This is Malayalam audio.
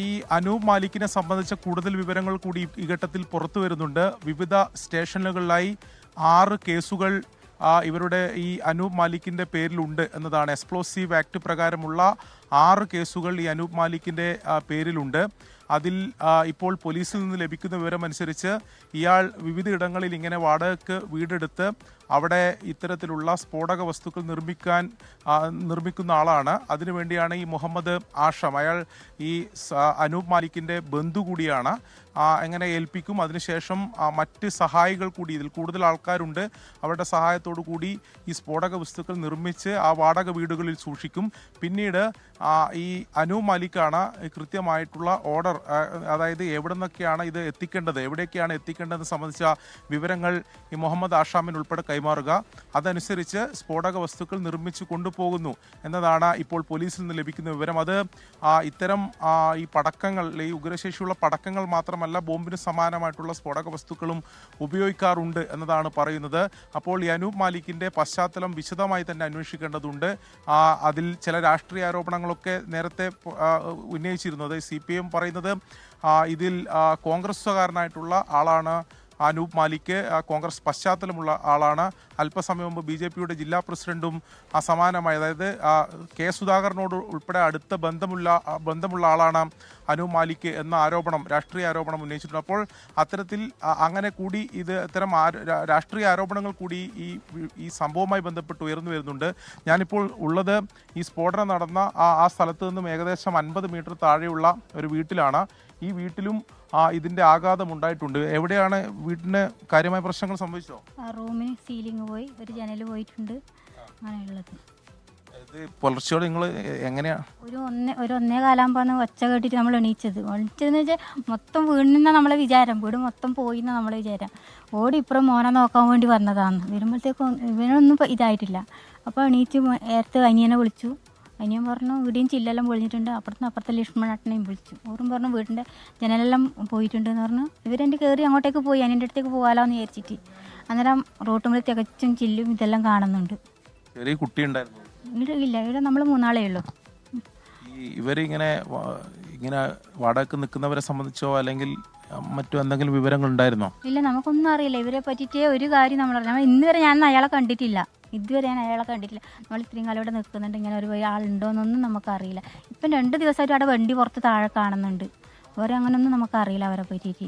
ഈ അനൂപ് മാലിക്കിനെ സംബന്ധിച്ച കൂടുതൽ വിവരങ്ങൾ കൂടി ഈ ഘട്ടത്തിൽ പുറത്തു വരുന്നുണ്ട്. വിവിധ സ്റ്റേഷനുകളിലായി 6 കേസുകൾ ഇവരുടെ ഈ അനൂപ് മാലിക്കിന്റെ പേരിലുണ്ട് എന്നതാണ്. എക്സ്പ്ലോസീവ് ആക്ട് പ്രകാരമുള്ള 6 കേസുകൾ ഈ അനൂപ് മാലിക്കിന്റെ പേരിലുണ്ട്. അതിൽ ഇപ്പോൾ പോലീസിൽ നിന്ന് ലഭിക്കുന്ന വിവരമനുസരിച്ച് ഇയാൾ വിവിധ ഇടങ്ങളിൽ ഇങ്ങനെ വാടകയ്ക്ക് വീടെടുത്ത് അവിടെ ഇത്തരത്തിലുള്ള സ്ഫോടക വസ്തുക്കൾ നിർമ്മിക്കുന്ന ആളാണ്. അതിനുവേണ്ടിയാണ് ഈ മുഹമ്മദ് ആഷം, അയാൾ ഈ അനൂപ് മാലിക്കിന്റെ ബന്ധു കൂടിയാണ്. എങ്ങനെ ഏൽപ്പിക്കും, അതിനുശേഷം മറ്റ് സഹായികൾ കൂടി, ഇതിൽ കൂടുതൽ ആൾക്കാരുണ്ട്, അവരുടെ സഹായത്തോടു കൂടി ഈ സ്ഫോടക വസ്തുക്കൾ നിർമ്മിച്ച് ആ വാടക വീടുകളിൽ സൂക്ഷിക്കും. പിന്നീട് ഈ അനൂപ് മാലിക്കാണ് കൃത്യമായിട്ടുള്ള ഓർഡർ, അതായത് എവിടെ നിന്നൊക്കെയാണ് ഇത് എത്തിക്കേണ്ടത്, എവിടേക്കാണ് എത്തിക്കേണ്ടതെന്ന് സംബന്ധിച്ച വിവരങ്ങൾ ഈ മുഹമ്മദ് ആഷാമിന് ഉൾപ്പെടെ കൈമാറുക. അതനുസരിച്ച് സ്ഫോടക വസ്തുക്കൾ നിർമ്മിച്ചു കൊണ്ടുപോകുന്നു എന്നതാണ് ഇപ്പോൾ പോലീസിൽ നിന്ന് ലഭിക്കുന്ന വിവരം. അത് ഇത്തരം ഈ പടക്കങ്ങൾ, ഈ ഉഗ്രശേഷിയുള്ള പടക്കങ്ങൾ മാത്രമല്ല, ബോംബിന് സമാനമായിട്ടുള്ള സ്ഫോടക വസ്തുക്കളും ഉപയോഗിക്കാറുണ്ട് എന്നതാണ് പറയുന്നത്. അപ്പോൾ ഈ അനൂപ് മാലിക്കിന്റെ പശ്ചാത്തലം വിശദമായി തന്നെ അന്വേഷിക്കേണ്ടതുണ്ട്. അതിൽ ചില രാഷ്ട്രീയ ആരോപണങ്ങളൊക്കെ നേരത്തെ ഉന്നയിച്ചിരുന്നത്. CPM പറയുന്നത് ഇതിൽ കോൺഗ്രസ്സുകാരനായിട്ടുള്ള ആളാണ് അനൂപ് മാലിക്, കോൺഗ്രസ് പശ്ചാത്തലമുള്ള ആളാണ്. അല്പസമയം മുമ്പ് BJPയുടെ ജില്ലാ പ്രസിഡന്റും സമാനമായി, അതായത് കെ സുധാകരനോട് ഉൾപ്പെടെ അടുത്ത ബന്ധമുള്ള ആളാണ് അനൂപ് മാലിക് എന്ന ആരോപണം, രാഷ്ട്രീയ ആരോപണം ഉന്നയിച്ചിട്ടുണ്ട്. അപ്പോൾ അത്തരത്തിൽ അങ്ങനെ കൂടി ഇത്തരം രാഷ്ട്രീയ ആരോപണങ്ങൾ കൂടി ഈ സംഭവവുമായി ബന്ധപ്പെട്ട് ഉയർന്നു വരുന്നുണ്ട്. ഞാനിപ്പോൾ ഉള്ളത് ഈ സ്ഫോടനം നടന്ന ആ സ്ഥലത്ത് നിന്നും ഏകദേശം 50 മീറ്റർ താഴെയുള്ള ഒരു വീട്ടിലാണ്. ഈ വീട്ടിലും ഇതിന്റെ ആഘാതം ഉണ്ടായിട്ടുണ്ട്. എവിടെയാണ് വീട്ടിന് കാര്യമായ പ്രശ്നങ്ങൾ സംഭവിച്ചോ? റൂമിന് സീലിംഗ് പോയി, ഒരു ജനൽ പോയിട്ടുണ്ട്, അങ്ങനെയുള്ളത്. ഇത് പുലർച്ചയോടെ നിങ്ങൾ എങ്ങനെയാ? ഒരു 1:15 ഒച്ച കേട്ടിട്ട് നമ്മൾ എണീച്ചതെന്ന് വെച്ചാൽ മൊത്തം വീടിനാ നമ്മളെ വിചാരം, വീട് മൊത്തം പോയി എന്നാ നമ്മളെ വിചാരം. ഓടി ഇപ്പുറം മോനെ നോക്കാൻ വേണ്ടി വന്നതാണ്. വരുമ്പോഴത്തേക്കും ഇവനൊന്നും ഇതായിട്ടില്ല. അപ്പോൾ എണീറ്റ് നേരത്തെ അനിയനെ വിളിച്ചു. അനിയൻ പറഞ്ഞു വീടിയും ചില്ലെല്ലാം പൊളിഞ്ഞിട്ടുണ്ട്. അപ്പുറത്തെ ലക്ഷ്മണേട്ടനെയും വിളിച്ചു. ഓറും പറഞ്ഞു വീടിൻ്റെ ജനലെല്ലാം പോയിട്ടുണ്ട് എന്ന് പറഞ്ഞു. ഇവരെൻ്റെ കയറി അങ്ങോട്ടേക്ക് പോയി, അനിയൻ്റെ അടുത്തേക്ക് പോകാലോ എന്ന് വിചാരിച്ചിട്ട്. അന്നേരം റോട്ടുമ്പിൽ തികച്ചും ചില്ലും ഇതെല്ലാം കാണുന്നുണ്ട്. ചെറിയ കുട്ടി ഉണ്ടായിരുന്നു? ഇല്ല, ഇവിടെ നമ്മൾ 3 ആളേ ഉള്ളൂ. ഇവരിങ്ങനെ വാടകയ്ക്ക് നിൽക്കുന്നവരെ സംബന്ധിച്ചോ അല്ലെങ്കിൽ മറ്റു എന്തെങ്കിലും വിവരങ്ങൾ ഉണ്ടായിരുന്നോ? ഇല്ല, നമുക്കൊന്നും അറിയില്ല ഇവരെ പറ്റിയിട്ടേ ഒരു കാര്യം നമ്മൾ ഇന്നുവരെ ഞാൻ അയാളെ കണ്ടിട്ടില്ല. നമ്മൾ ഇത്രയും കാലം ഇവിടെ നിൽക്കുന്നുണ്ട്, ഇങ്ങനെ ഒരു ആളുണ്ടോയെന്നൊന്നും നമുക്കറിയില്ല. ഇപ്പം 2 ദിവസമായിട്ട് അവിടെ വണ്ടി പുറത്ത് താഴെ കാണുന്നുണ്ട്. വേറെ അങ്ങനെയൊന്നും നമുക്കറിയില്ല അവരെ പറ്റിയിട്ട്.